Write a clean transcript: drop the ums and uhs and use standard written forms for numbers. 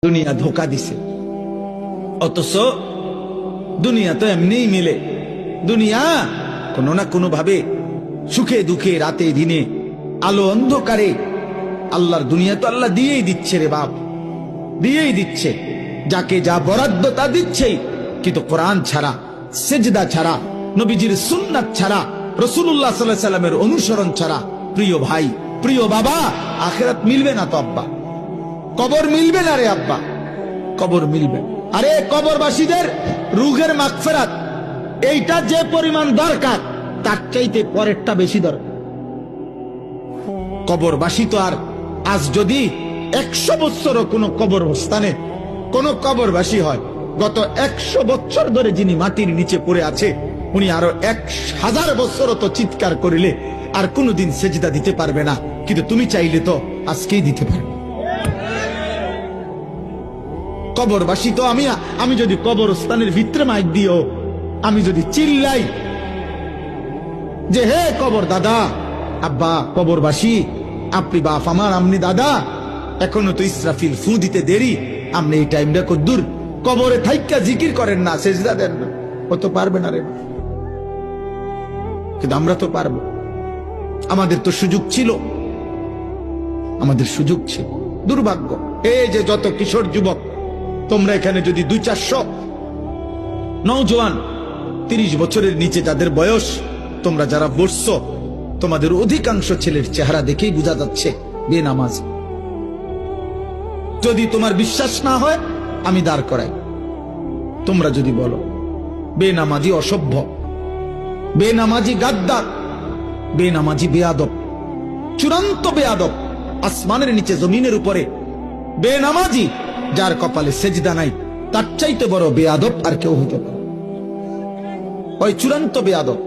দুনিয়া ধোকা দিছে, অথচ দুনিয়া তো এমনিই মিলে। দুনিয়া কোনো না কোনো ভাবে সুখে দুঃখে রাতে দিনে আলো অন্ধকারে আল্লাহর দুনিয়া তো আল্লাহ দিয়েই দিচ্ছে রে বাপ, দিয়েই দিচ্ছে। যাকে যা বরাদ্দ তা দিচ্ছেই, কিন্তু কোরআন ছাড়া, সেজদা ছাড়া, নবীজির সুন্নাত ছাড়া, রাসূলুল্লাহ সাল্লাল্লাহু আলাইহি সাল্লামের অনুসরণ ছাড়া, প্রিয় ভাই প্রিয় বাবা, আখিরাত মিলবে না তো আব্বা, কবর মিলবে না রে আব্বা, কবর মিলবে। আরে কবরবাসীদের রুহের মাগফিরাত এইটা যে পরিমাণ দরকার, তার চাইতে পরেরটা বেশি দরকার। কবরবাসী তো আর আজ যদি 100 বছরও কোনো কবরস্থানে কোন কবরবাসী হয়, গত 100 বছর ধরে যিনি মাটির নিচে পড়ে আছে, উনি আরো 1000 বছরও তো চিৎকার করিলে আর কোনদিন সেজদা দিতে পারবে না, কিন্তু তুমি চাইলে তো আজকেই দিতে পারবে। কবরবাসী তো আমি যদি কবরস্থানের ভিতরে মাইক দিও, আমি যদি চিল্লাই যে হে কবর দাদা আব্বা, কবরবাসী আপনি বাপ আমার, আমনি দাদা, এখনো তো ইসরাফিল ফু দিতে দেরি, আপনি এই টাইমটা কদ্দুর কবরে থাইকা জিকির করেন না, সেজদা দেন না, ও তো পারবে না রে। কিন্তু আমরা তো পারবো, আমাদের তো সুযোগ ছিল, আমাদের সুযোগ ছিল। দুর্ভাগ্য এই যে যত কিশোর যুবক তোমরা এখানে যদি 200-400 নওজোয়ান 30 বছরের নিচে যাদের বয়স, তোমরা যারা বসছো, তোমাদের অধিকাংশ ছেলের চেহারা দেখেই বোঝা যাচ্ছে বেনামাজ। যদি তোমার বিশ্বাস না হয় আমি দাঁড় করাই, তোমরা যদি বলো বেনামাজি অসভ্য, বেনামাজি গাদ্দার, বেনামাজি বেয়াদব, চূড়ান্ত বেয়াদব, আসমানের নিচে জমিনের উপরে বেনামাজি যার কপালে সেজদা নাই, তার চাইতে বড় বেয়াদব আর কেউ হতে পারে, ওই চূড়ান্ত বেয়াদব।